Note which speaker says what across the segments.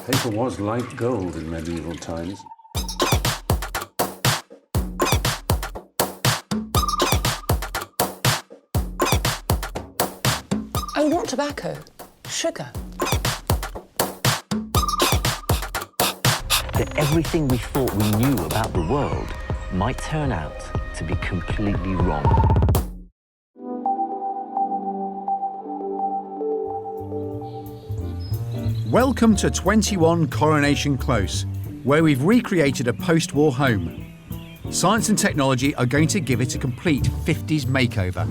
Speaker 1: Paper was like gold in medieval times.
Speaker 2: Oh, not tobacco, sugar.
Speaker 3: That everything we thought we knew about the world might turn out to be completely wrong.
Speaker 4: Welcome to 21 Coronation Close, where we've recreated a post-war home. Science and technology are going to give it a complete 50s makeover.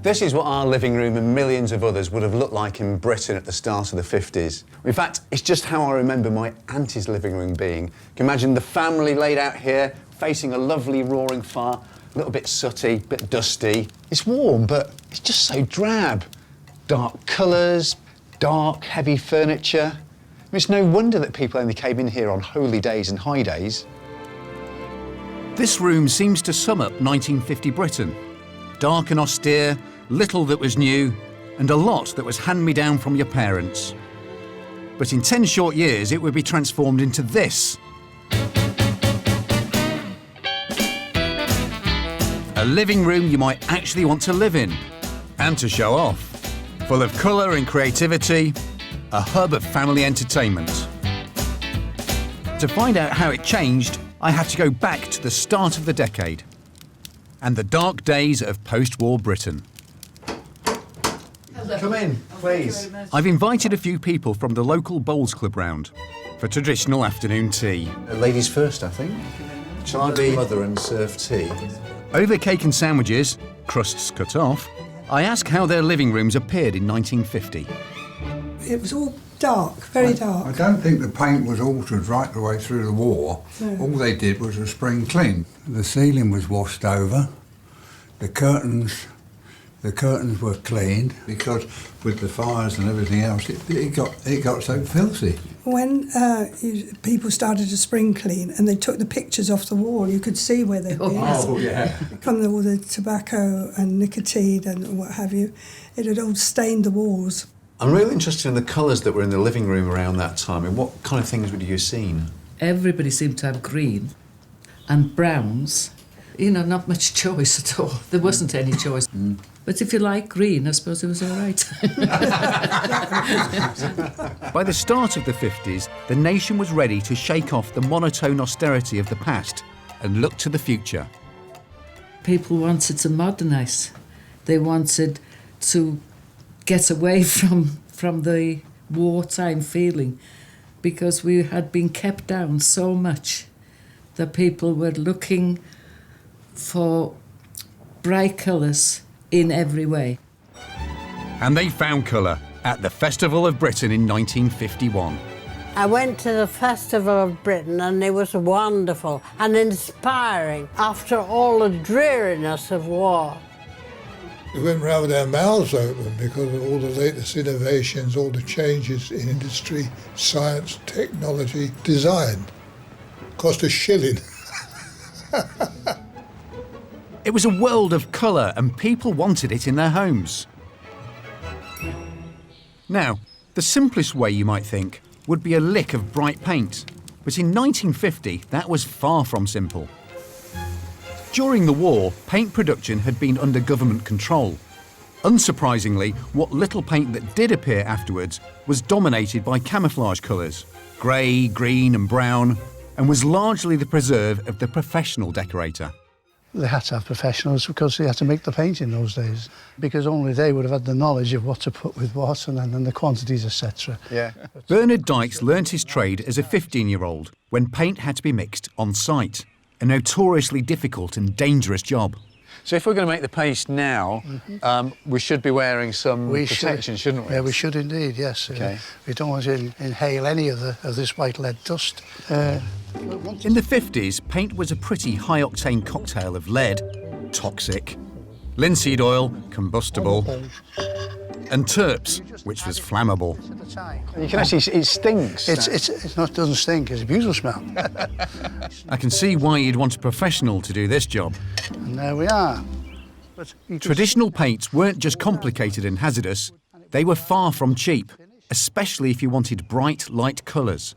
Speaker 5: This is what our living room and millions of others would have looked like in Britain at the start of the 50s. In fact, it's just how I remember my auntie's living room being. You can imagine the family laid out here, facing a lovely roaring fire, a little bit sooty, a bit dusty. It's warm, but it's just so drab. Dark colours, dark, heavy furniture. I mean, it's no wonder that people only came in here on holy days and high days.
Speaker 4: This room seems to sum up 1950 Britain. Dark and austere, little that was new, and a lot that was hand-me-down from your parents. But in 10 short years, it would be transformed into this. A living room you might actually want to live in, and to show off. Full of colour and creativity, a hub of family entertainment. To find out how it changed, I had to go back to the start of the decade and the dark days of post-war Britain.
Speaker 5: Hello. Come in, please.
Speaker 4: I've invited a few people from the local bowls club round for traditional afternoon tea.
Speaker 5: Ladies first, I think. Shall I be mother and serve tea?
Speaker 4: Over cake and sandwiches, crusts cut off, I ask how their living rooms appeared in 1950.
Speaker 6: It was all dark, very dark.
Speaker 7: I don't think the paint was altered right the way through the war.
Speaker 6: No.
Speaker 7: All they did was a spring clean. The ceiling was washed over. The curtains were cleaned because with the fires and everything else, it got so filthy.
Speaker 6: When people started to spring clean and they took the pictures off the wall, you could see where they'd been.
Speaker 5: Oh, yeah.
Speaker 6: From all the tobacco and nicotine and what have you, it had all stained the walls.
Speaker 5: I'm really interested in the colours that were in the living room around that time. And what kind of things would you have seen?
Speaker 8: Everybody seemed to have green and browns. You know, not much choice at all. There wasn't any choice. But if you like green, I suppose it was all right.
Speaker 4: By the start of the 50s, the nation was ready to shake off the monotone austerity of the past and look to the future.
Speaker 8: People wanted to modernise. They wanted to get away from the wartime feeling because we had been kept down so much that people were looking for bright colours in every way.
Speaker 4: And they found colour at the Festival of Britain in 1951.
Speaker 9: I went to the Festival of Britain and it was wonderful and inspiring after all the dreariness of war.
Speaker 10: We went round with our mouths open because of all the latest innovations, all the changes in industry, science, technology, design. Cost a shilling.
Speaker 4: It was a world of colour and people wanted it in their homes. Now, the simplest way, you might think, would be a lick of bright paint. But in 1950, that was far from simple. During the war, paint production had been under government control. Unsurprisingly, what little paint that did appear afterwards was dominated by camouflage colours, grey, green and brown, and was largely the preserve of the professional decorator.
Speaker 11: They had to have professionals because they had to make the paint in those days, because only they would have had the knowledge of what to put with what and the quantities, etc.
Speaker 5: Yeah.
Speaker 4: Bernard Dykes learnt his trade as a 15-year-old when paint had to be mixed on site, a notoriously difficult and dangerous job.
Speaker 5: So if we're going to make the paste now, we should be wearing some protection, shouldn't we?
Speaker 11: Yeah, we should indeed, yes.
Speaker 5: Okay.
Speaker 11: We don't want to inhale any of this white lead dust.
Speaker 4: In the 50s, paint was a pretty high-octane cocktail of lead, toxic, linseed oil, combustible, and terps, which was flammable.
Speaker 5: You can actually, it stinks.
Speaker 11: It doesn't stink, it's a beautiful smell.
Speaker 4: I can see why you'd want a professional to do this job.
Speaker 11: And there we are.
Speaker 4: Traditional paints weren't just complicated and hazardous, They were far from cheap, especially if you wanted bright, light colours.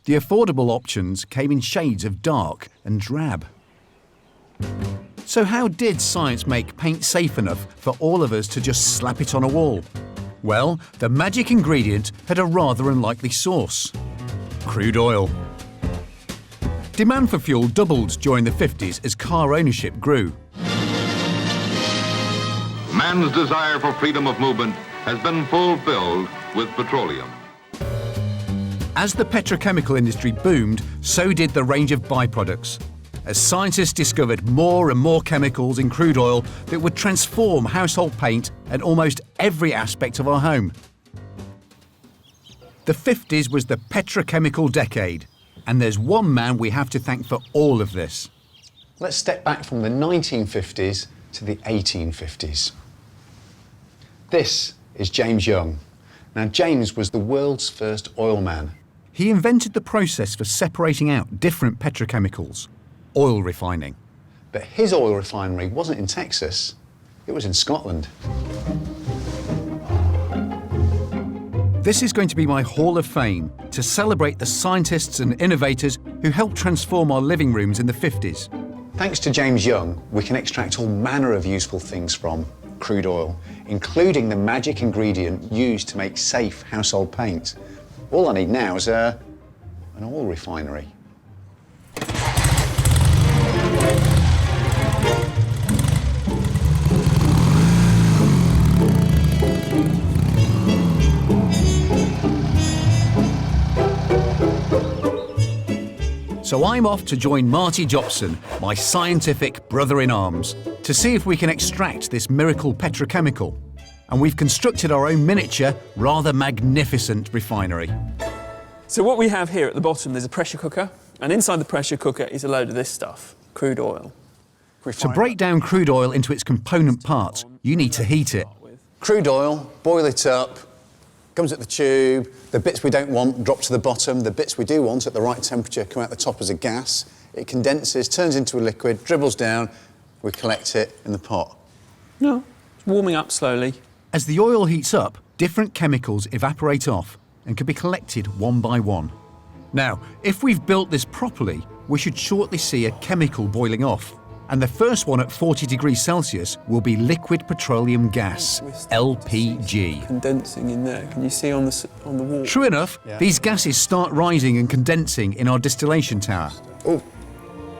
Speaker 4: The affordable options came in shades of dark and drab. So how did science make paint safe enough for all of us to just slap it on a wall? Well, the magic ingredient had a rather unlikely source: crude oil. Demand for fuel doubled during the 50s as car ownership grew.
Speaker 12: Man's desire for freedom of movement has been fulfilled with petroleum.
Speaker 4: As the petrochemical industry boomed, so did the range of byproducts, as scientists discovered more and more chemicals in crude oil that would transform household paint and almost every aspect of our home. The 50s was the petrochemical decade, and there's one man we have to thank for all of this.
Speaker 5: Let's step back from the 1950s to the 1850s. This is James Young. Now, James was the world's first oil man.
Speaker 4: He invented the process for separating out different petrochemicals, oil refining.
Speaker 5: But his oil refinery wasn't in Texas, it was in Scotland.
Speaker 4: This is going to be my Hall of Fame to celebrate the scientists and innovators who helped transform our living rooms in the 50s.
Speaker 5: Thanks to James Young, we can extract all manner of useful things from crude oil, including the magic ingredient used to make safe household paint. All I need now is an oil refinery.
Speaker 4: So I'm off to join Marty Jobson, my scientific brother-in-arms, to see if we can extract this miracle petrochemical. And we've constructed our own miniature, rather magnificent refinery.
Speaker 13: So what we have here at the bottom, there's a pressure cooker, and inside the pressure cooker is a load of this stuff, crude oil.
Speaker 4: To break down crude oil into its component parts, you need to heat it.
Speaker 5: Crude oil, boil it up, comes at the tube, the bits we don't want drop to the bottom, the bits we do want at the right temperature come out the top as a gas. It condenses, turns into a liquid, dribbles down, we collect it in the pot.
Speaker 13: No, it's warming up slowly.
Speaker 4: As the oil heats up, different chemicals evaporate off and can be collected one by one. Now, if we've built this properly, we should shortly see a chemical boiling off. And the first one at 40 degrees Celsius will be liquid petroleum gas, LPG.
Speaker 13: Condensing in there. Can you see on the wall?
Speaker 4: True enough, these gases start rising and condensing in our distillation tower.
Speaker 5: Oh.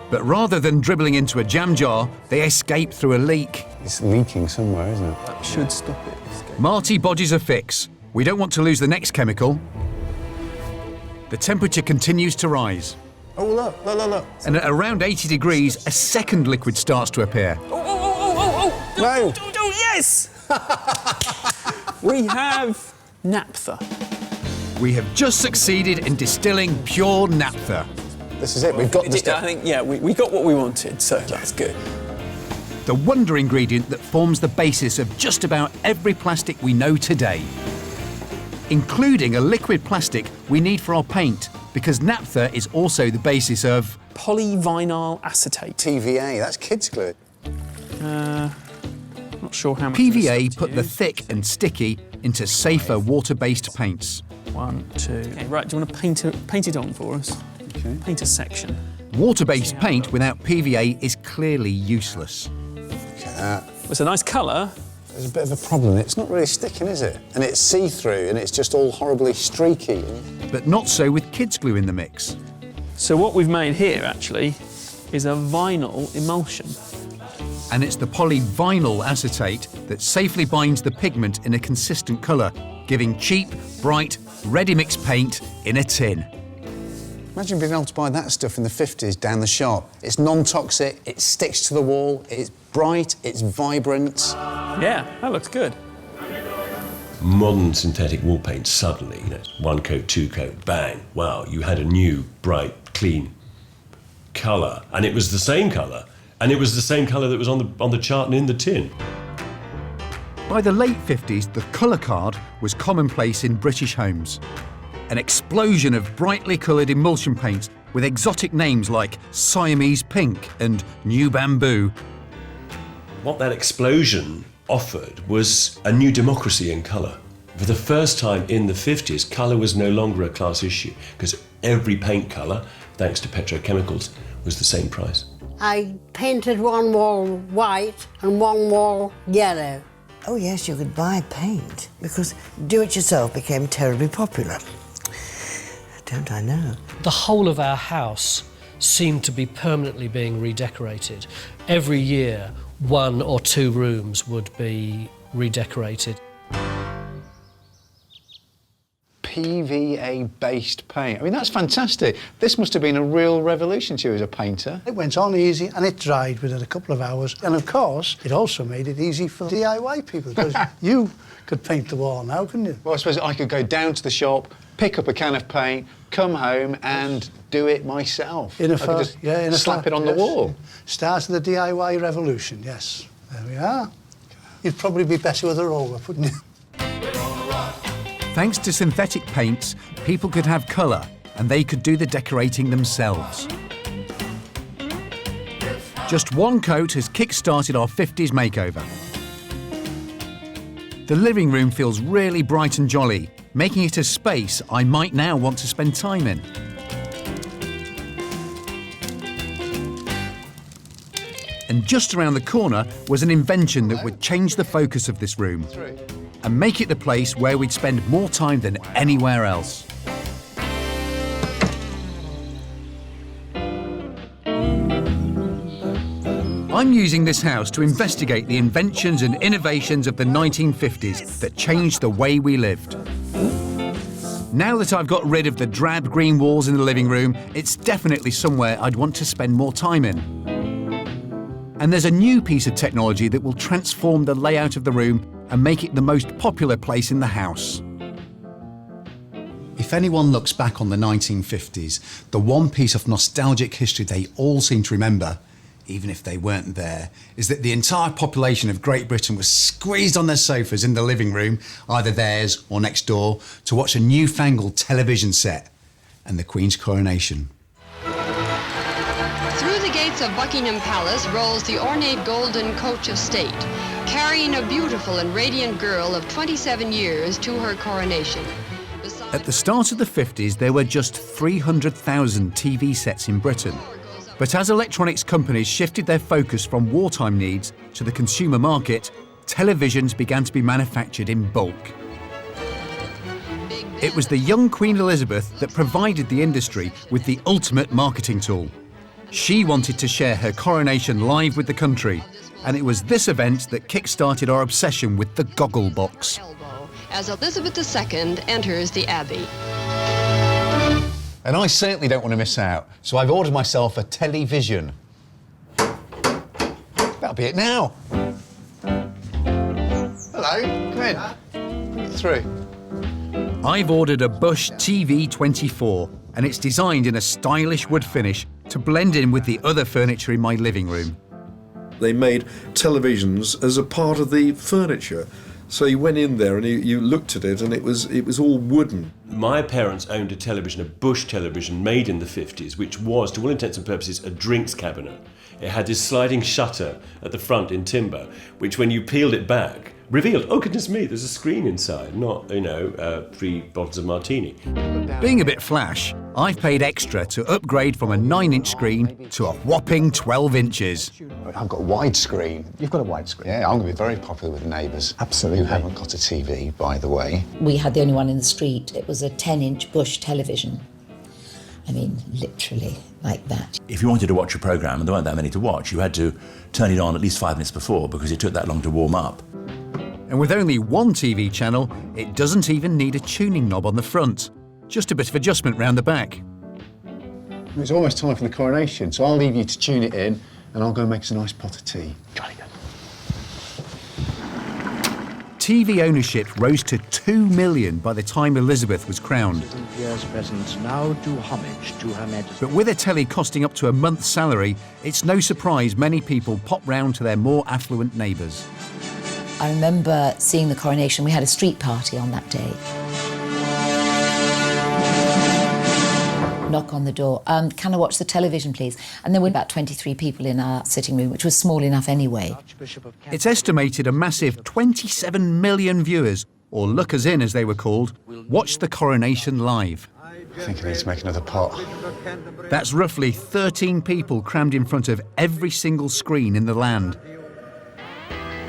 Speaker 4: But rather than dribbling into a jam jar, they escape through a leak.
Speaker 5: It's leaking somewhere, isn't it?
Speaker 13: That should stop it.
Speaker 4: Marty bodges a fix. We don't want to lose the next chemical. The temperature continues to rise.
Speaker 5: Oh, look.
Speaker 4: And at around 80 degrees, a second liquid starts to appear.
Speaker 13: Oh!
Speaker 5: No!
Speaker 13: Yes! We have naphtha.
Speaker 4: We have just succeeded in distilling pure naphtha.
Speaker 5: This is it, we've got the stuff.
Speaker 13: I think, yeah, we got what we wanted, so that's good.
Speaker 4: The wonder ingredient that forms the basis of just about every plastic we know today, including a liquid plastic we need for our paint, because naphtha is also the basis of
Speaker 13: polyvinyl acetate.
Speaker 5: PVA, that's kids' glue.
Speaker 13: Not sure how much.
Speaker 4: PVA put the thick and sticky into safer water-based paints.
Speaker 13: 1, 2. Okay, right, do you want to paint it on for us? Okay. Paint a section.
Speaker 4: Water-based paint without PVA is clearly useless.
Speaker 5: Look at that.
Speaker 13: It's a nice colour.
Speaker 5: There's a bit of a problem. It's not really sticking, is it? And it's see-through, and it's just all horribly streaky.
Speaker 4: But not so with kids' glue in the mix.
Speaker 13: So what we've made here, actually, is a vinyl emulsion.
Speaker 4: And it's the polyvinyl acetate that safely binds the pigment in a consistent colour, giving cheap, bright, ready-mix paint in a tin.
Speaker 5: Imagine being able to buy that stuff in the 50s down the shop. It's non-toxic, it sticks to the wall, it's bright, it's vibrant.
Speaker 13: Yeah, that looks good.
Speaker 14: Modern synthetic wall paint, suddenly, one coat, two coat, bang, wow, you had a new, bright, clean colour. And it was the same colour. And it was the same colour that was on the chart and in the tin.
Speaker 4: By the late 50s, the colour card was commonplace in British homes. An explosion of brightly coloured emulsion paints with exotic names like Siamese Pink and New Bamboo.
Speaker 14: What that explosion offered was a new democracy in colour. For the first time in the 50s, colour was no longer a class issue because every paint colour, thanks to petrochemicals, was the same price.
Speaker 9: I painted one wall white and one wall yellow.
Speaker 15: Oh yes, you could buy paint because do-it-yourself became terribly popular. Don't I know?
Speaker 16: The whole of our house seemed to be permanently being redecorated. Every year, 1 or 2 rooms would be redecorated.
Speaker 5: PVA-based paint. I mean, that's fantastic. This must have been a real revolution to you as a painter.
Speaker 11: It went on easy and it dried within a couple of hours. And of course, it also made it easy for DIY people because you could paint the wall now, couldn't you?
Speaker 5: Well, I suppose I could go down to the shop, pick up a can of paint, come home and do it myself. Slap it on the wall.
Speaker 11: Start of the DIY revolution, yes. There we are. You'd probably be better with a roller, wouldn't you?
Speaker 4: Thanks to synthetic paints, people could have colour and they could do the decorating themselves. Just one coat has kick-started our 50s makeover. The living room feels really bright and jolly, making it a space I might now want to spend time in. And just around the corner was an invention that would change the focus of this room and make it the place where we'd spend more time than anywhere else. I'm using this house to investigate the inventions and innovations of the 1950s that changed the way we lived. Now that I've got rid of the drab green walls in the living room, it's definitely somewhere I'd want to spend more time in. And there's a new piece of technology that will transform the layout of the room and make it the most popular place in the house.
Speaker 5: If anyone looks back on the 1950s, the one piece of nostalgic history they all seem to remember, even if they weren't there, is that the entire population of Great Britain was squeezed on their sofas in the living room, either theirs or next door, to watch a newfangled television set and the Queen's coronation.
Speaker 17: Through the gates of Buckingham Palace rolls the ornate golden coach of state, carrying a beautiful and radiant girl of 27 years to her coronation.
Speaker 4: At the start of the 50s, there were just 300,000 TV sets in Britain. But as electronics companies shifted their focus from wartime needs to the consumer market, televisions began to be manufactured in bulk. It was the young Queen Elizabeth that provided the industry with the ultimate marketing tool. She wanted to share her coronation live with the country, and it was this event that kick-started our obsession with the goggle box.
Speaker 17: As Elizabeth II enters the Abbey.
Speaker 5: And I certainly don't want to miss out, so I've ordered myself a television. That'll be it now. Hello, come in. Through.
Speaker 4: I've ordered a Bush TV24, and it's designed in a stylish wood finish to blend in with the other furniture in my living room.
Speaker 18: They made televisions as a part of the furniture. So you went in there and you looked at it and it was all wooden.
Speaker 14: My parents owned a television, a Bush television made in the 50s, which was, to all intents and purposes, a drinks cabinet. It had this sliding shutter at the front in timber, which when you peeled it back, revealed, oh goodness me, there's a screen inside, not, 3 bottles of martini.
Speaker 4: Being a bit flash, I've paid extra to upgrade from a 9-inch screen to a whopping 12 inches.
Speaker 5: I've got a widescreen. You've got a widescreen? Yeah, I'm going to be very popular with neighbours. Absolutely. Who haven't got a TV, by the way.
Speaker 19: We had the only one in the street. It was a 10-inch Bush television. I mean, literally, like that.
Speaker 20: If you wanted to watch a programme, and there weren't that many to watch, you had to turn it on at least 5 minutes before because it took that long to warm up.
Speaker 4: And with only one TV channel, it doesn't even need a tuning knob on the front. Just a bit of adjustment round the back.
Speaker 5: It's almost time for the coronation, so I'll leave you to tune it in and I'll go make us a nice pot of tea. Jolly good.
Speaker 4: TV ownership rose to 2 million by the time Elizabeth was crowned.
Speaker 21: Now do homage to Her Majesty.
Speaker 4: But with a telly costing up to a month's salary, it's no surprise many people pop round to their more affluent neighbours.
Speaker 19: I remember seeing the coronation. We had a street party on that day. Knock on the door. Can I watch the television, please? And there were about 23 people in our sitting room, which was small enough anyway.
Speaker 4: It's estimated a massive 27 million viewers or lookers in as they were called, watched the coronation live.
Speaker 5: I think I need to make another pot.
Speaker 4: That's roughly 13 people crammed in front of every single screen in the land.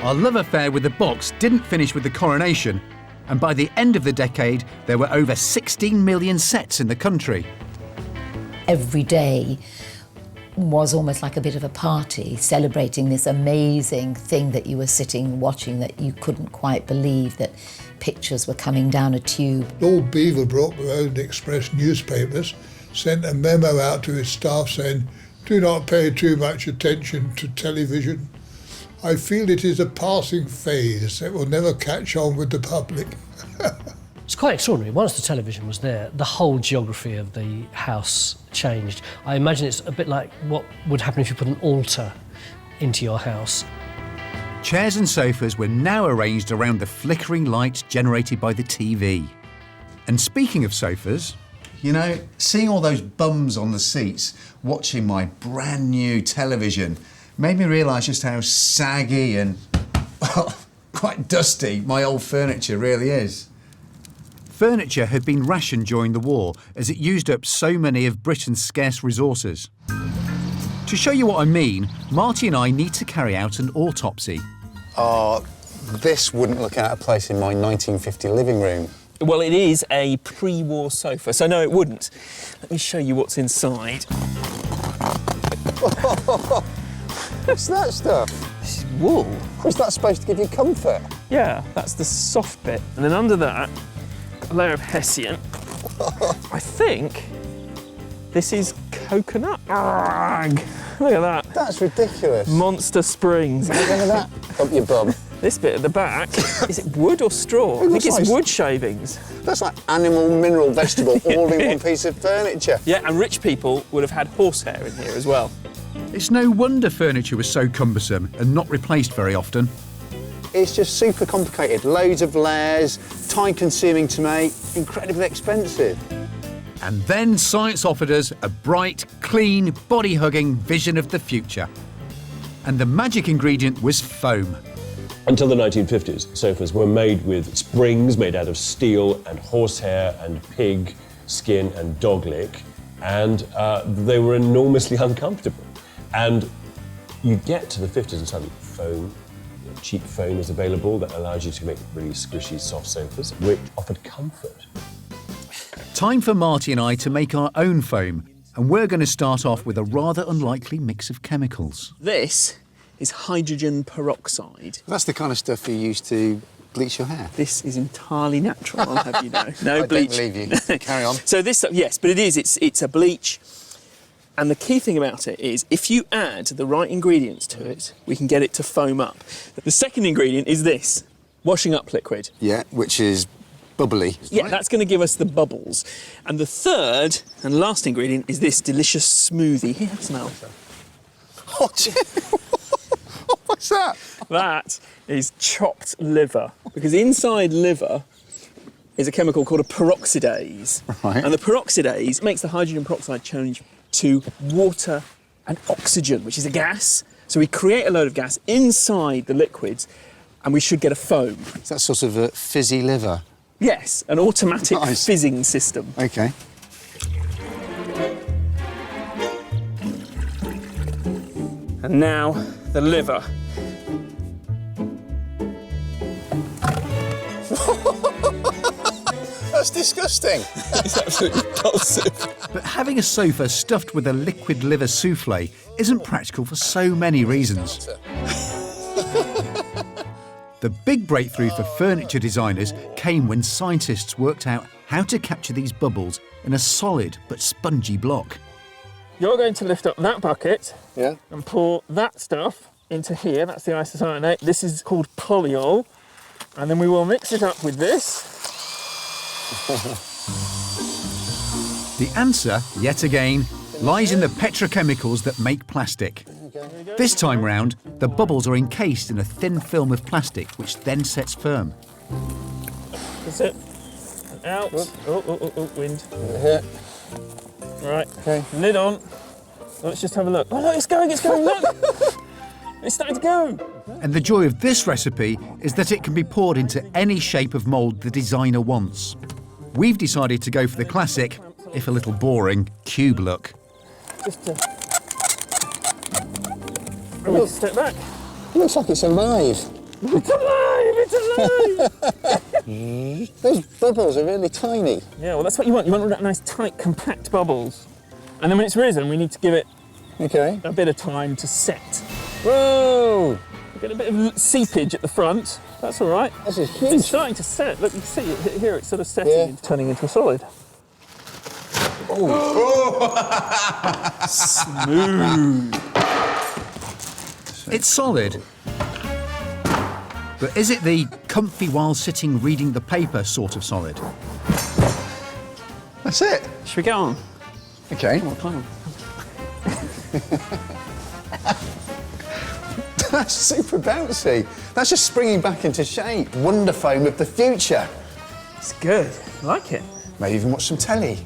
Speaker 4: Our love affair with the box didn't finish with the coronation, and by the end of the decade, there were over 16 million sets in the country.
Speaker 19: Every day was almost like a bit of a party, celebrating this amazing thing that you were sitting watching, that you couldn't quite believe that pictures were coming down a tube.
Speaker 10: Lord Beaverbrook, who owned Express newspapers, sent a memo out to his staff saying, "Do not pay too much attention to television. I feel it is a passing phase that will never catch on with the public."
Speaker 16: It's quite extraordinary. Once the television was there, the whole geography of the house changed. I imagine it's a bit like what would happen if you put an altar into your house.
Speaker 4: Chairs and sofas were now arranged around the flickering light generated by the TV. And speaking of sofas...
Speaker 5: You know, seeing all those bums on the seats watching my brand new television made me realise just how saggy and, well, quite dusty my old furniture really is.
Speaker 4: Furniture had been rationed during the war as it used up so many of Britain's scarce resources. To show you what I mean, Marty and I need to carry out an autopsy.
Speaker 5: This wouldn't look out of place in my 1950 living room.
Speaker 13: Well, it is a pre-war sofa, so no, it wouldn't. Let me show you what's inside.
Speaker 5: What's that stuff?
Speaker 13: This is wool.
Speaker 5: Was that supposed to give you comfort?
Speaker 13: Yeah, that's the soft bit. And then under that, a layer of Hessian. I think this is coconut. Look at that.
Speaker 5: That's ridiculous.
Speaker 13: Monster springs.
Speaker 5: Look at that. Up your bum.
Speaker 13: This bit at the back, is it wood or straw? I think it's wood shavings.
Speaker 5: That's like animal, mineral, vegetable, all in one piece of furniture.
Speaker 13: Yeah, and rich people would have had horsehair in here as well.
Speaker 4: It's no wonder furniture was so cumbersome and not replaced very often.
Speaker 5: It's just super complicated. Loads of layers, time-consuming to make, incredibly expensive.
Speaker 4: And then science offered us a bright, clean, body-hugging vision of the future. And the magic ingredient was foam.
Speaker 14: Until the 1950s, sofas were made with springs made out of steel and horsehair and pig skin and dog lick, and they were enormously uncomfortable. And you get to the 50s and suddenly foam, cheap foam is available that allows you to make really squishy, soft sofas, which offered comfort.
Speaker 4: Time for Marty and I to make our own foam, and we're going to start off with a rather unlikely mix of chemicals.
Speaker 13: This is hydrogen peroxide.
Speaker 5: That's the kind of stuff you use to bleach your hair.
Speaker 13: This is entirely natural, I'll have you know. No bleach.
Speaker 5: I don't believe you. Carry on.
Speaker 13: So this stuff, yes, but it is. It's a bleach. And the key thing about it is if you add the right ingredients to it, we can get it to foam up. The second ingredient is this, washing up liquid.
Speaker 5: Yeah, which is bubbly.
Speaker 13: Yeah, that's going to give us the bubbles. And the third and last ingredient is this delicious smoothie. Here, have a smell.
Speaker 5: What's that?
Speaker 13: That is chopped liver, because inside liver is a chemical called a peroxidase.
Speaker 5: Right.
Speaker 13: And the peroxidase makes the hydrogen peroxide change to water and oxygen, which is a gas. So we create a load of gas inside the liquids and we should get a foam.
Speaker 5: Is that sort of a fizzy liver?
Speaker 13: Yes, an automatic
Speaker 5: Nice.
Speaker 13: fizzing system.
Speaker 5: OK.
Speaker 13: And now the liver.
Speaker 5: That's disgusting.
Speaker 13: It's absolutely repulsive.
Speaker 4: But having a sofa stuffed with a liquid liver souffle isn't practical for so many reasons. The big breakthrough for furniture designers came when scientists worked out how to capture these bubbles in a solid but spongy block.
Speaker 13: You're going to lift up that bucket
Speaker 5: Yeah.
Speaker 13: and pour that stuff into here. That's the isocyanate. This is called polyol. And then we will mix it up with this.
Speaker 4: The answer, yet again, lies in the petrochemicals that make plastic. This time round, the bubbles are encased in a thin film of plastic, which then sets firm.
Speaker 13: That's it. And out. Oh, wind.
Speaker 5: Here.
Speaker 13: Right, okay. Lid on. Let's just have a look. Oh, look, it's going, look! It's starting to go.
Speaker 4: And the joy of this recipe is that it can be poured into any shape of mould the designer wants. We've decided to go for the classic, if a little boring, cube look.
Speaker 13: Just to... Look, step back.
Speaker 5: It looks like it's alive.
Speaker 13: It's alive! It's alive!
Speaker 5: Those bubbles are really tiny.
Speaker 13: Yeah, well, that's what you want. You want that nice, tight, compact bubbles. And then when it's risen, we need to give it a bit of time to set.
Speaker 5: Whoa!
Speaker 13: We get a bit of seepage at the front. That's all right.
Speaker 5: This is huge.
Speaker 13: It's starting to set. Look, you can see it here. It's sort of setting and turning into a solid.
Speaker 4: Smooth. It's solid. But is it the comfy while sitting reading the paper sort of solid?
Speaker 5: That's it.
Speaker 13: Should we get on?
Speaker 5: Okay.
Speaker 13: Come on, climb on.
Speaker 5: That's super bouncy. That's just springing back into shape. Wonder foam of the future.
Speaker 13: It's good. I like it.
Speaker 5: Maybe even watch some telly.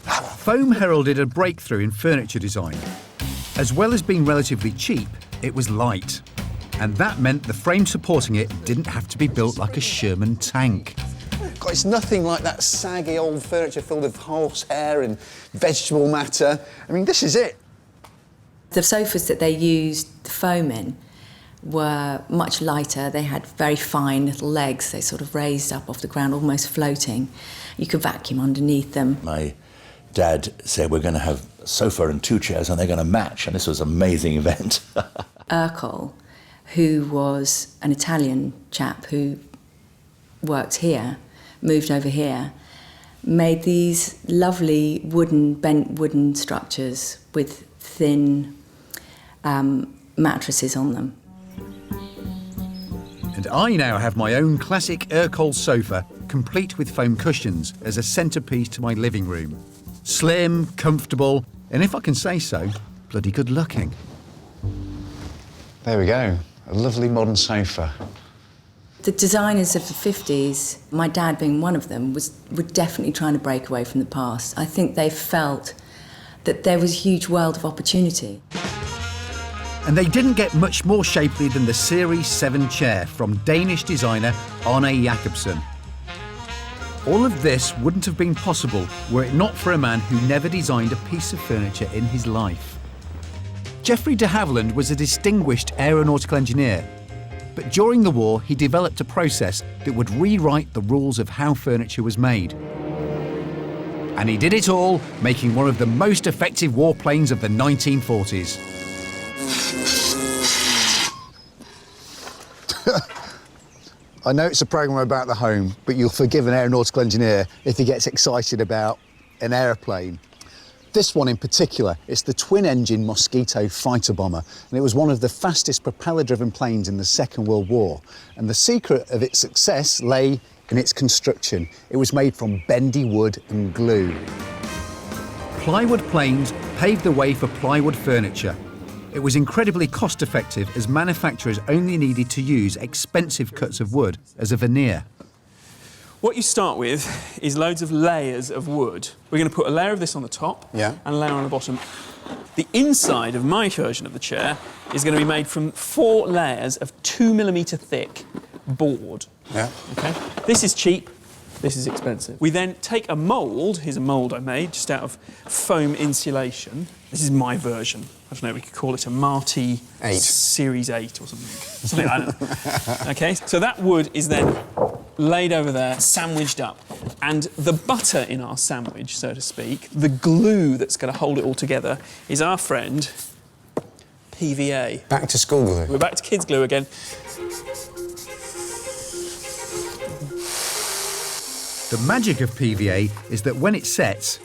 Speaker 4: Foam heralded a breakthrough in furniture design. As well as being relatively cheap, it was light. And that meant the frame supporting it didn't have to be built like a Sherman tank.
Speaker 5: God, it's nothing like that saggy old furniture filled with horsehair and vegetable matter. I mean, this is it.
Speaker 1: The sofas that they used the foam in were much lighter. They had very fine little legs. They sort of raised up off the ground, almost floating. You could vacuum underneath them.
Speaker 20: My dad said we're going to have a sofa and 2 chairs and they're going to match, and this was an amazing event.
Speaker 1: Urkel, who was an Italian chap who worked here, moved over here, made these lovely bent wooden structures with thin mattresses on them.
Speaker 4: And I now have my own classic Urkel sofa, complete with foam cushions, as a centrepiece to my living room. Slim, comfortable, and if I can say so, bloody good looking.
Speaker 5: There we go. A lovely modern sofa.
Speaker 1: The designers of the 50s, my dad being one of them, were definitely trying to break away from the past. I think they felt that there was a huge world of opportunity.
Speaker 4: And they didn't get much more shapely than the Series 7 chair from Danish designer Arne Jacobsen. All of this wouldn't have been possible were it not for a man who never designed a piece of furniture in his life. Geoffrey de Havilland was a distinguished aeronautical engineer, but during the war he developed a process that would rewrite the rules of how furniture was made. And he did it all, making one of the most effective warplanes of the 1940s.
Speaker 5: I know it's a programme about the home, but you'll forgive an aeronautical engineer if he gets excited about an aeroplane. This one in particular, it's the twin-engine Mosquito fighter bomber, and it was one of the fastest propeller-driven planes in the Second World War. And the secret of its success lay in its construction. It was made from bendy wood and glue.
Speaker 4: Plywood planes paved the way for plywood furniture. It was incredibly cost-effective as manufacturers only needed to use expensive cuts of wood as a veneer.
Speaker 13: What you start with is loads of layers of wood. We're going to put a layer of this on the top and a layer on the bottom. The inside of my version of the chair is going to be made from 4 layers of 2mm thick board.
Speaker 5: Yeah.
Speaker 13: Okay. This is cheap. This is expensive. We then take a mould. Here's a mould I made just out of foam insulation. This is my version. I don't know, we could call it a Marty
Speaker 5: 8.
Speaker 13: Series 8 or something like that. Okay, so that wood is then laid over there, sandwiched up. And the butter in our sandwich, so to speak, the glue that's going to hold it all together, is our friend PVA.
Speaker 5: Back to school glue.
Speaker 13: We're back to kids' glue again.
Speaker 4: The magic of PVA is that when it sets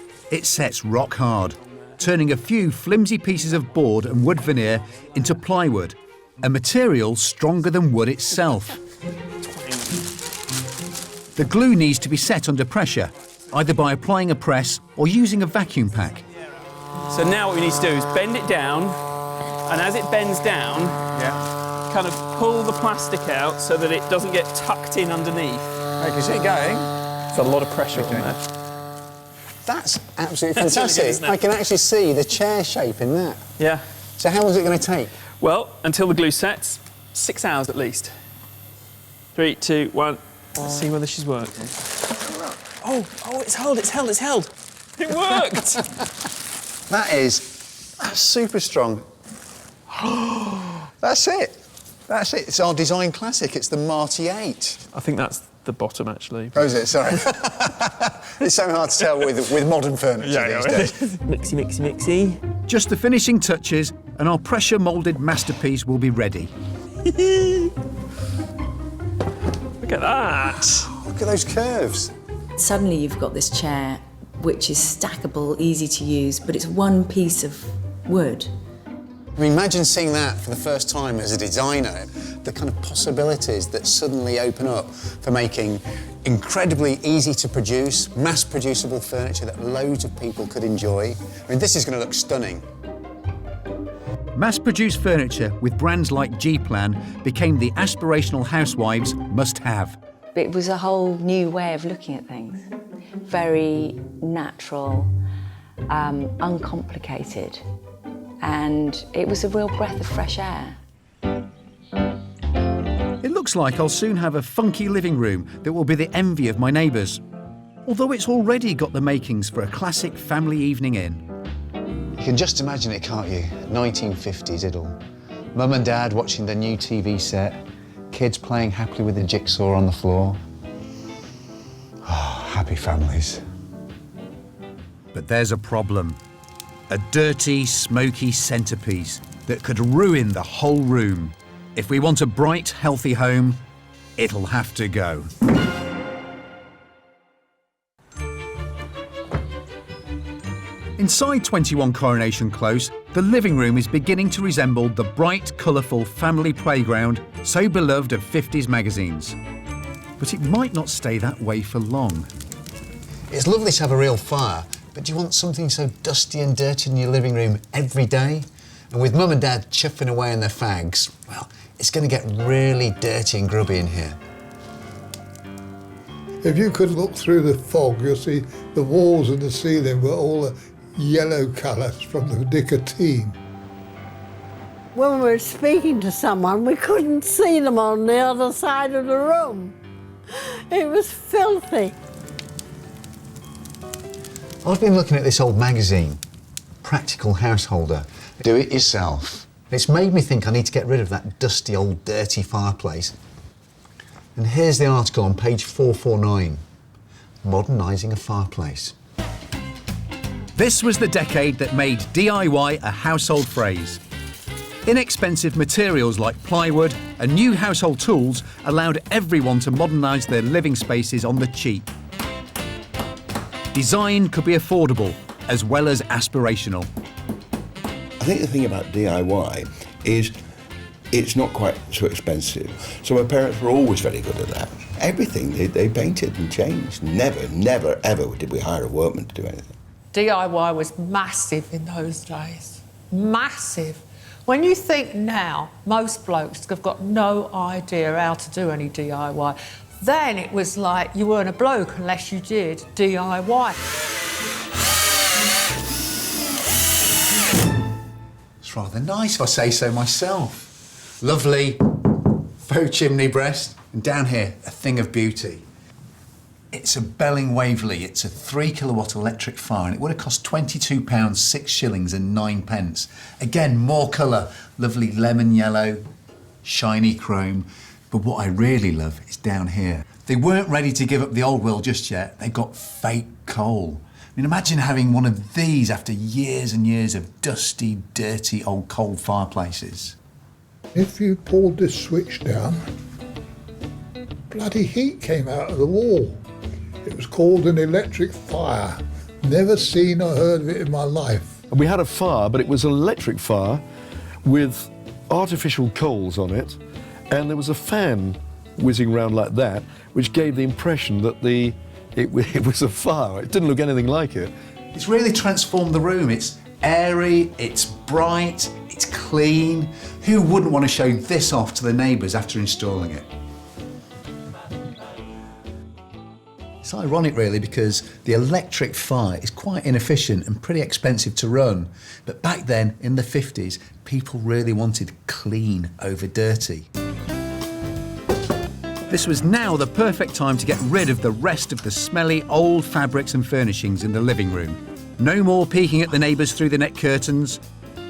Speaker 4: rock hard, turning a few flimsy pieces of board and wood veneer into plywood, a material stronger than wood itself. The glue needs to be set under pressure, either by applying a press or using a vacuum pack.
Speaker 13: So now what we need to do is bend it down, and as it bends down, kind of pull the plastic out so that it doesn't get tucked in underneath.
Speaker 5: Okay, is it going?
Speaker 13: There's a lot of pressure on there.
Speaker 5: That's absolutely
Speaker 13: That's really
Speaker 5: fantastic.
Speaker 13: good, isn't it?
Speaker 5: I can actually see the chair shape in that.
Speaker 13: Yeah.
Speaker 5: So how long is it going to take?
Speaker 13: Well, until the glue sets, 6 hours at least. 3, 2, 1. Let's see whether she's worked. Oh, it's held. It worked!
Speaker 5: That's super strong. That's it. It's our design classic. It's the Marty 8.
Speaker 13: I think that's the bottom, actually.
Speaker 5: Oh, is it? Sorry. It's so hard to tell with modern furniture these days.
Speaker 13: Mixy.
Speaker 4: Just the finishing touches and our pressure moulded masterpiece will be ready.
Speaker 13: Look at that.
Speaker 5: Look at those curves.
Speaker 1: Suddenly you've got this chair which is stackable, easy to use, but it's one piece of wood.
Speaker 5: I mean, imagine seeing that for the first time as a designer, the kind of possibilities that suddenly open up for making incredibly easy to produce, mass-producible furniture that loads of people could enjoy. I mean, this is going to look stunning.
Speaker 4: Mass-produced furniture with brands like G-Plan became the aspirational housewives' must-have.
Speaker 1: It was a whole new way of looking at things. Very natural, uncomplicated, and it was a real breath of fresh air.
Speaker 4: It looks like I'll soon have a funky living room that will be the envy of my neighbours, although it's already got the makings for a classic family evening in.
Speaker 5: You can just imagine it, can't you? 1950s it all. Mum and Dad watching their new TV set, kids playing happily with the jigsaw on the floor. Oh, happy families.
Speaker 4: But there's a problem. A dirty, smoky centrepiece that could ruin the whole room. If we want a bright, healthy home, it'll have to go. Inside 21 Coronation Close, the living room is beginning to resemble the bright, colourful family playground so beloved of 50s magazines. But it might not stay that way for long.
Speaker 5: It's lovely to have a real fire, but do you want something so dusty and dirty in your living room every day? And with Mum and Dad chuffing away on their fags, well, it's going to get really dirty and grubby in here.
Speaker 10: If you could look through the fog, you'll see the walls and the ceiling were all a yellow colours from the nicotine.
Speaker 9: When we were speaking to someone, we couldn't see them on the other side of the room. It was filthy.
Speaker 5: I've been looking at this old magazine, Practical Householder, Do It Yourself. It's made me think I need to get rid of that dusty old dirty fireplace. And here's the article on page 449, Modernising a Fireplace.
Speaker 4: This was the decade that made DIY a household phrase. Inexpensive materials like plywood and new household tools allowed everyone to modernise their living spaces on the cheap. Design could be affordable as well as aspirational.
Speaker 2: I think the thing about DIY is it's not quite so expensive. So my parents were always very good at that. Everything they painted and changed. Never, ever did we hire a workman to do anything.
Speaker 22: DIY was massive in those days. Massive. When you think now, most blokes have got no idea how to do any DIY. Then it was like you weren't a bloke unless you did DIY.
Speaker 5: It's rather nice, if I say so myself. Lovely faux chimney breast, and down here, a thing of beauty. It's a Belling Waverley. It's a 3 kilowatt electric fire, and it would have cost £22, 6 shillings and 9 pence. Again, more colour, lovely lemon yellow, shiny chrome. But what I really love is down here. They weren't ready to give up the old world just yet. They've got fake coal. I mean, imagine having one of these after years and years of dusty, dirty old coal fireplaces.
Speaker 10: If you pulled this switch down, bloody heat came out of the wall. It was called an electric fire. Never seen or heard of it in my life.
Speaker 18: And we had a fire, but it was an electric fire with artificial coals on it, and there was a fan whizzing around like that, which gave the impression that it was a fire. It didn't look anything like it.
Speaker 5: It's really transformed the room. It's airy, it's bright, it's clean. Who wouldn't want to show this off to the neighbours after installing it?
Speaker 4: It's ironic, really, because the electric fire is quite inefficient and pretty expensive to run. But back then, in the 50s, people really wanted clean over dirty. This was now the perfect time to get rid of the rest of the smelly old fabrics and furnishings in the living room. No more peeking at the neighbours through the net curtains.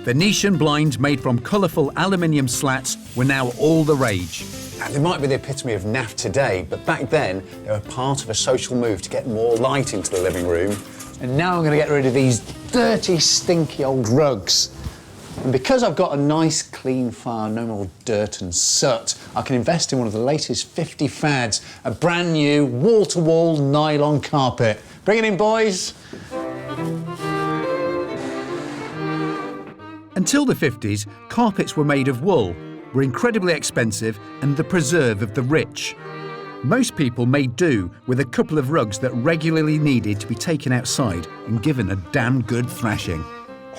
Speaker 4: Venetian blinds made from colourful aluminium slats were now all the rage.
Speaker 5: They might be the epitome of naff today, but back then they were part of a social move to get more light into the living room. And now I'm going to get rid of these dirty, stinky old rugs. And because I've got a nice, clean fire, no more dirt and soot, I can invest in one of the latest 50 fads, a brand new wall-to-wall nylon carpet. Bring it in, boys.
Speaker 4: Until the 50s, carpets were made of wool, were incredibly expensive and the preserve of the rich. Most people made do with a couple of rugs that regularly needed to be taken outside and given a damn good thrashing.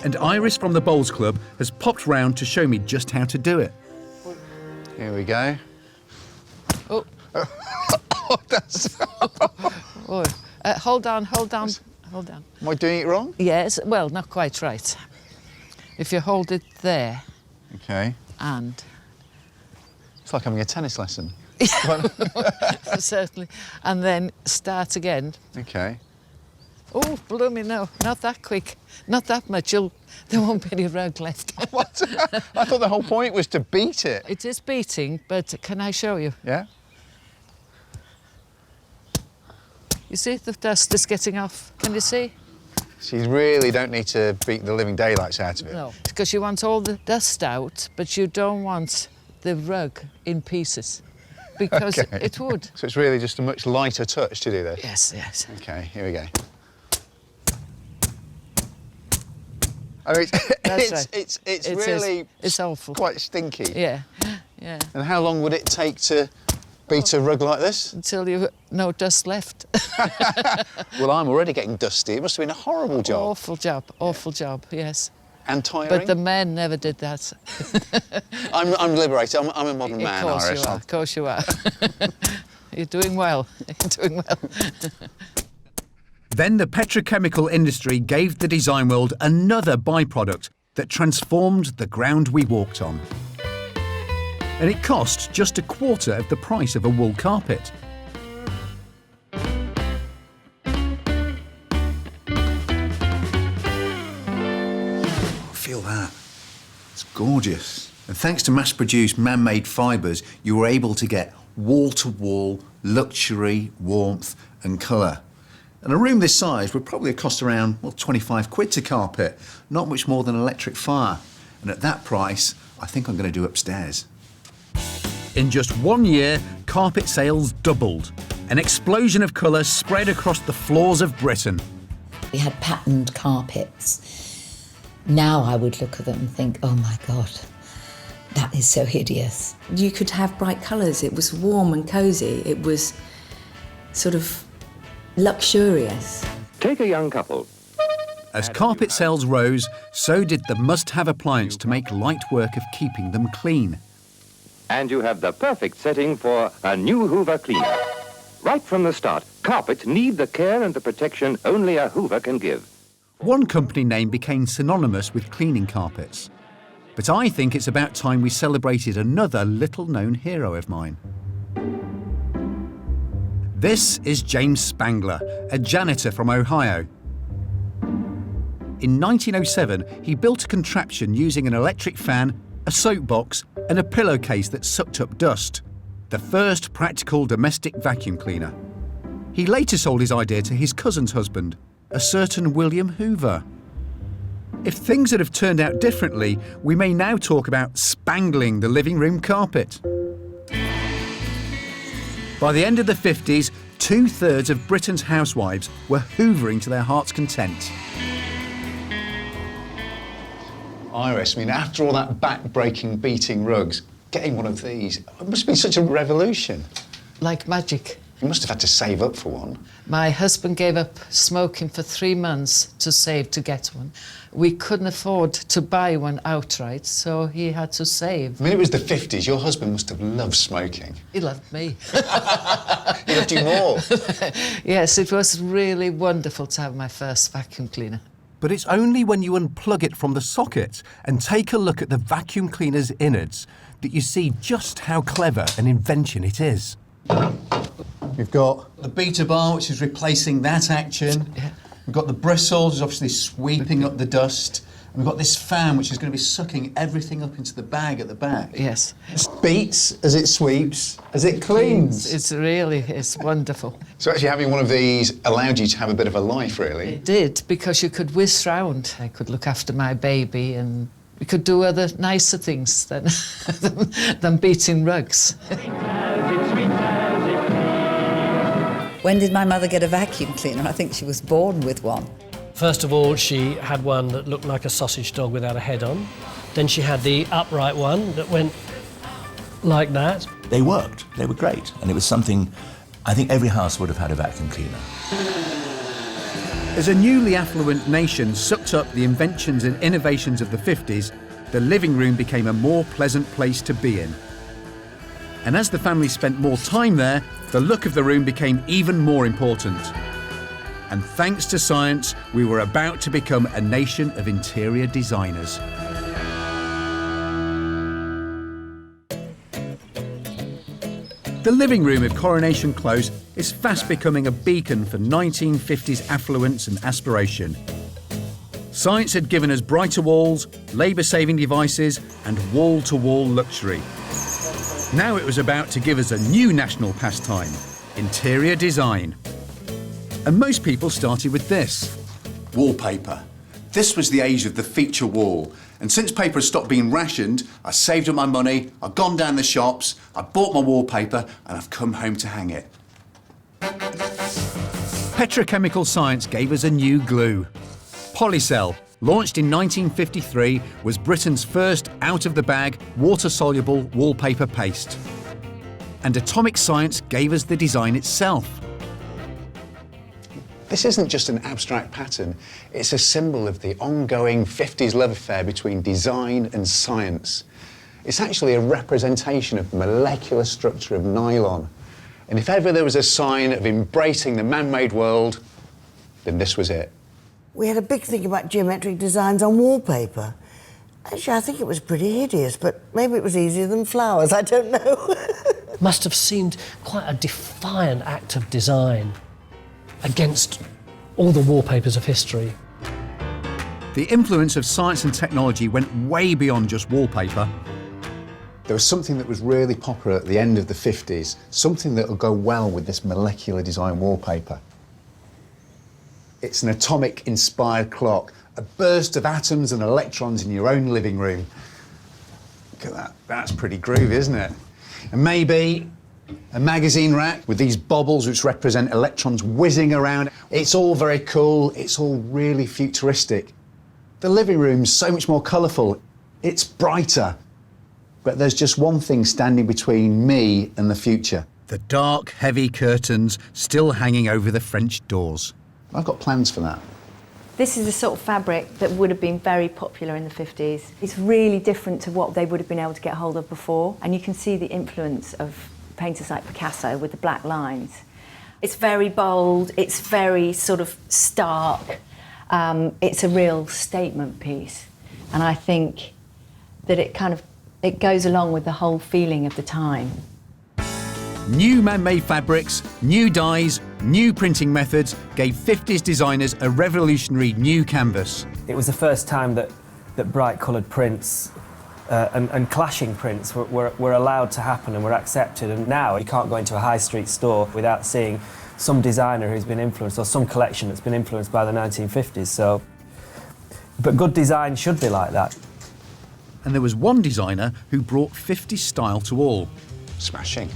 Speaker 4: And Iris from the Bowls Club has popped round to show me just how to do it.
Speaker 5: Here we go.
Speaker 22: Oh.
Speaker 5: That's...
Speaker 22: Oh. Hold on, hold on, hold on.
Speaker 5: Am I doing it wrong?
Speaker 22: Yes, well, not quite right. If you hold it there.
Speaker 5: OK.
Speaker 22: And...
Speaker 5: It's like having a tennis lesson.
Speaker 22: Certainly. And then start again.
Speaker 5: OK.
Speaker 22: Oh, blooming no, not that quick. Not that much. There won't be any rug left.
Speaker 5: What? I thought the whole point was to beat it.
Speaker 22: It is beating, but can I show you?
Speaker 5: Yeah.
Speaker 22: You see, the dust is getting off. Can you see?
Speaker 5: So you really don't need to beat the living daylights out of it.
Speaker 22: No, because you want all the dust out, but you don't want the rug in pieces, because it would.
Speaker 5: So it's really just a much lighter touch to do this?
Speaker 22: Yes, yes.
Speaker 5: OK, here we go. I mean, it's really
Speaker 22: it's awful.
Speaker 5: Quite stinky.
Speaker 22: Yeah, yeah.
Speaker 5: And how long would it take to beat a rug like this?
Speaker 22: Until you no dust left.
Speaker 5: Well, I'm already getting dusty. It must have been a horrible job.
Speaker 22: Awful job, yes.
Speaker 5: And tiring?
Speaker 22: But the men never did that.
Speaker 5: I'm liberated. I'm a modern man, Iris.
Speaker 22: Of course you are. You're doing well. You're doing well.
Speaker 4: Then the petrochemical industry gave the design world another byproduct that transformed the ground we walked on. And it cost just 1/4 of the price of a wool carpet. Feel that. It's gorgeous. And thanks to mass-produced man-made fibres, you were able to get wall-to-wall luxury, warmth and colour. And a room this size would probably cost around, well, 25 quid to carpet, not much more than an electric fire. And at that price, I think I'm going to do upstairs. In just 1 year, carpet sales doubled. An explosion of colour spread across the floors of Britain.
Speaker 19: We had patterned carpets. Now I would look at them and think, oh my God, that is so hideous.
Speaker 1: You could have bright colours. It was warm and cosy. It was sort of luxurious.
Speaker 3: Take a young couple.
Speaker 4: As carpet sales rose, so did the must-have appliance to make light work of keeping them clean.
Speaker 3: And you have the perfect setting for a new Hoover cleaner. Right from the start, carpets need the care and the protection only a Hoover can give.
Speaker 4: One company name became synonymous with cleaning carpets. But I think it's about time we celebrated another little-known hero of mine. This is James Spangler, a janitor from Ohio. In 1907, he built a contraption using an electric fan, a soapbox and a pillowcase that sucked up dust. The first practical domestic vacuum cleaner. He later sold his idea to his cousin's husband, a certain William Hoover. If things had have turned out differently, we may now talk about spangling the living room carpet. By the end of the 50s, 2/3 of Britain's housewives were hoovering to their heart's content.
Speaker 5: Iris, I mean, after all that back-breaking, beating rugs, getting one of these, it must be such a revolution.
Speaker 22: Like magic.
Speaker 5: You must have had to save up for one.
Speaker 8: My husband gave up smoking for 3 months to save to get one. We couldn't afford to buy one outright, so he had to save.
Speaker 5: I mean, it was the 50s. Your husband must have loved smoking.
Speaker 8: He loved me.
Speaker 5: He loved you more.
Speaker 8: Yes, it was really wonderful to have my first vacuum cleaner.
Speaker 4: But it's only when you unplug it from the socket and take a look at the vacuum cleaner's innards that you see just how clever an invention it is.
Speaker 5: We've got the beta bar, which is replacing that action.
Speaker 8: Yeah.
Speaker 5: We've got the bristles, obviously sweeping up the dust. And we've got this fan, which is going to be sucking everything up into the bag at the back.
Speaker 8: Yes.
Speaker 5: It beats as it sweeps, as it cleans.
Speaker 8: It's wonderful.
Speaker 5: So actually having one of these allowed you to have a bit of a life, really?
Speaker 8: It did, because you could whiz round. I could look after my baby and we could do other nicer things than, than beating rugs.
Speaker 6: When did my mother get a vacuum cleaner? I think she was born with one.
Speaker 16: First of all, she had one that looked like a sausage dog without a head on. Then she had the upright one that went like that.
Speaker 20: They worked, they were great, and it was something I think every house would have had a vacuum cleaner.
Speaker 4: As a newly affluent nation sucked up the inventions and innovations of the 50s, the living room became a more pleasant place to be in. And as the family spent more time there, the look of the room became even more important. And thanks to science, we were about to become a nation of interior designers. The living room at Coronation Close is fast becoming a beacon for 1950s affluence and aspiration. Science had given us brighter walls, labour-saving devices, and wall-to-wall luxury. Now it was about to give us a new national pastime, interior design. And most people started with this.
Speaker 5: Wallpaper. This was the age of the feature wall. And since paper has stopped being rationed, I saved up my money, I've gone down the shops, I bought my wallpaper, and I've come home to hang it.
Speaker 4: Petrochemical science gave us a new glue. Polycell, launched in 1953, was Britain's first out-of-the-bag, water-soluble wallpaper paste. And atomic science gave us the design itself.
Speaker 5: This isn't just an abstract pattern, it's a symbol of the ongoing 50s love affair between design and science. It's actually a representation of the molecular structure of nylon. And if ever there was a sign of embracing the man-made world, then this was it.
Speaker 15: We had a big thing about geometric designs on wallpaper. Actually, I think it was pretty hideous, but maybe it was easier than flowers, I don't know.
Speaker 16: Must have seemed quite a defiant act of design against all the wallpapers of history.
Speaker 4: The influence of science and technology went way beyond just wallpaper.
Speaker 5: There was something that was really popular at the end of the 50s, something that will go well with this molecular design wallpaper. It's an atomic-inspired clock, a burst of atoms and electrons in your own living room. Look at that, that's pretty groovy, isn't it? And maybe a magazine rack with these bobbles which represent electrons whizzing around. It's all very cool, it's all really futuristic. The living room's so much more colourful, it's brighter. But there's just one thing standing between me and the future.
Speaker 4: The dark, heavy curtains still hanging over the French doors.
Speaker 5: I've got plans for that.
Speaker 7: This is the sort of fabric that would have been very popular in the 50s. It's really different to what they would have been able to get hold of before, and you can see the influence of painters like Picasso with the black lines. It's very bold, it's very sort of stark, it's a real statement piece, and I think that it goes along with the whole feeling of the time.
Speaker 4: New man-made fabrics, new dyes, new printing methods gave 50s designers a revolutionary new canvas.
Speaker 23: It was the first time that bright coloured prints and clashing prints were allowed to happen and were accepted, and now you can't go into a high street store without seeing some designer who's been influenced or some collection that's been influenced by the 1950s. But good design should be like that.
Speaker 4: And there was one designer who brought 50s style to all.
Speaker 5: Smashing.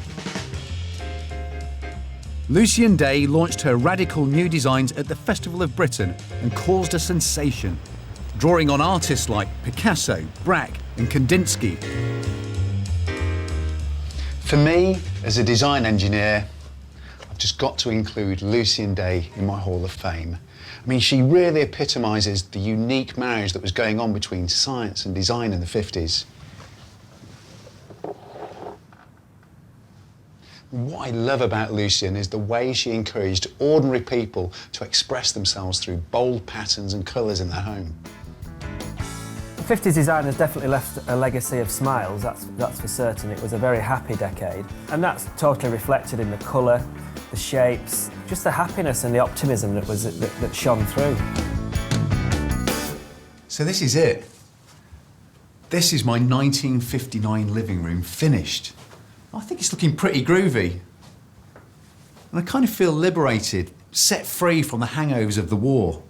Speaker 4: Lucian Day launched her radical new designs at the Festival of Britain and caused a sensation, drawing on artists like Picasso, Braque and Kandinsky.
Speaker 5: For me, as a design engineer, I've I've just got to include Lucian Day in my Hall of Fame. I mean, she really epitomises the unique marriage that was going on between science and design in the 50s. What I love about Lucian is the way she encouraged ordinary people to express themselves through bold patterns and colours in their home.
Speaker 23: The 50s design has definitely left a legacy of smiles, that's for certain. It was a very happy decade, and that's totally reflected in the colour, the shapes, just the happiness and the optimism that shone through.
Speaker 4: So this is it. This is my 1959 living room finished. I think it's looking pretty groovy. And I kind of feel liberated, set free from the hangovers of the war.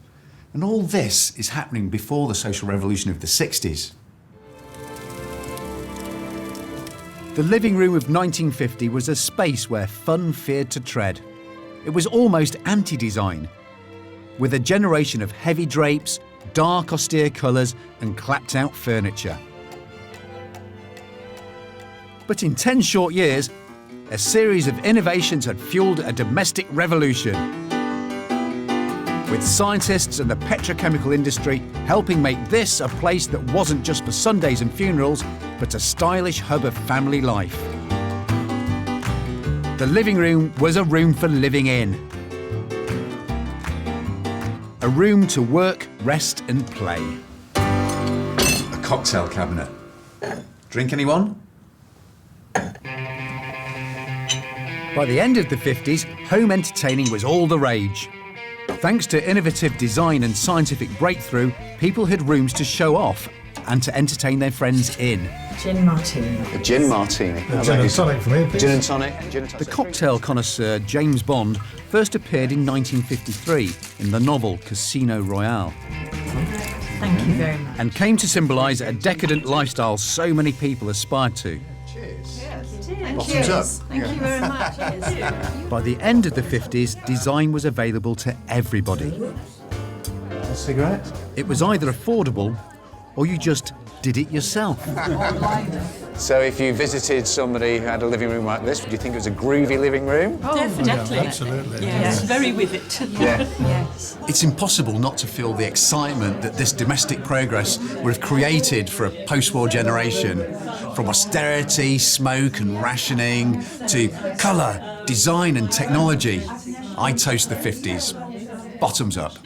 Speaker 4: And all this is happening before the social revolution of the 60s. The living room of 1950 was a space where fun feared to tread. It was almost anti-design, with a generation of heavy drapes, dark austere colours and clapped-out furniture. But in 10 short years, a series of innovations had fuelled a domestic revolution, with scientists and the petrochemical industry helping make this a place that wasn't just for Sundays and funerals, but a stylish hub of family life. The living room was a room for living in. A room to work, rest and play. A cocktail cabinet. Drink, anyone? By the end of the 50s, home entertaining was all the rage. Thanks to innovative design and scientific breakthrough, people had rooms to show off and to entertain their friends in.
Speaker 11: Gin martini.
Speaker 5: A gin martini.
Speaker 11: Gin and tonic for me, please.
Speaker 5: Gin and tonic.
Speaker 4: The cocktail connoisseur James Bond first appeared in 1953 in the novel Casino Royale.
Speaker 11: Thank you very much.
Speaker 4: And came to symbolise a decadent lifestyle so many people aspired to.
Speaker 11: Bottoms up. Thank you very much.
Speaker 4: By the end of the 50s, design was available to everybody.
Speaker 5: A cigarette?
Speaker 4: It was either affordable or you just did it yourself.
Speaker 5: So if you visited somebody who had a living room like this, would you think it was a groovy living room?
Speaker 11: Oh, definitely.
Speaker 10: Yeah, absolutely.
Speaker 11: Yes, very with it.
Speaker 5: Yeah.
Speaker 11: Yes.
Speaker 4: It's impossible not to feel the excitement that this domestic progress would have created for a post-war generation. From austerity, smoke and rationing, to colour, design and technology. I toast the 50s. Bottoms up.